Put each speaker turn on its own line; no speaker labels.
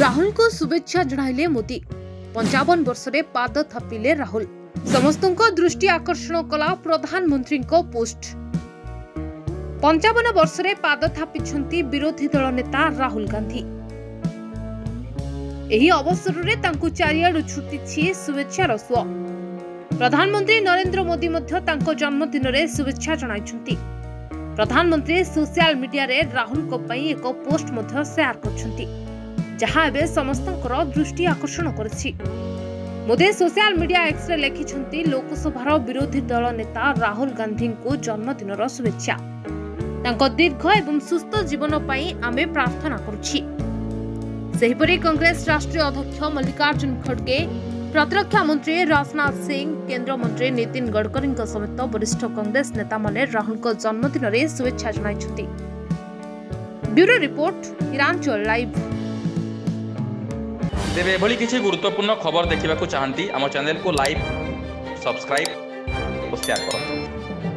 राहुल को शुभेच्छा जणाइले मोदी। 55 वर्ष रे पाद थापिले राहुल। समस्तों दृष्टि आकर्षण कला प्रधानमंत्री पोस्ट। 55 वर्ष रे पाद थापिछंती विरोधी दल नेता राहुल गांधी। एही अवसर रे तांकु चारियाडु छुटिछि शुभेच्छार स्व। प्रधानमंत्री नरेंद्र मोदी मध्य तांको जन्मदिन रे शुभेच्छा जणाइछंती। प्रधानमंत्री सोशल मीडिया रे राहुल को पई एक पोस्ट मध्य शेयर करछंती, जहां एबे समस्तंकर दृष्टि आकर्षण करछि। Modi social media X ray लिखिछंती, लोकसभार विरोधी दल नेता राहुल गांधी को जन्मदिन शुभेच्छा। तांको दीर्घ एवं सुस्थ जीवन पई आमे प्रार्थना करूछि। सेहिपरि कांग्रेस राष्ट्रीय अध्यक्ष मल्लिकार्जुन खड़गे, प्रतिरक्षा मंत्री राजनाथ सिंह, केंद्र मंत्री नितिन गडकरी समेत वरिष्ठ कांग्रेस नेता माने राहुल को जन्मदिन रे शुभेच्छा जणाइछंती। Bureau report, Hiranchal live.
तेरे एभली किसी गुरुत्वपूर्ण खबर देखा चाहती आम चैनल को लाइक, सब्सक्राइब और शेयर करो।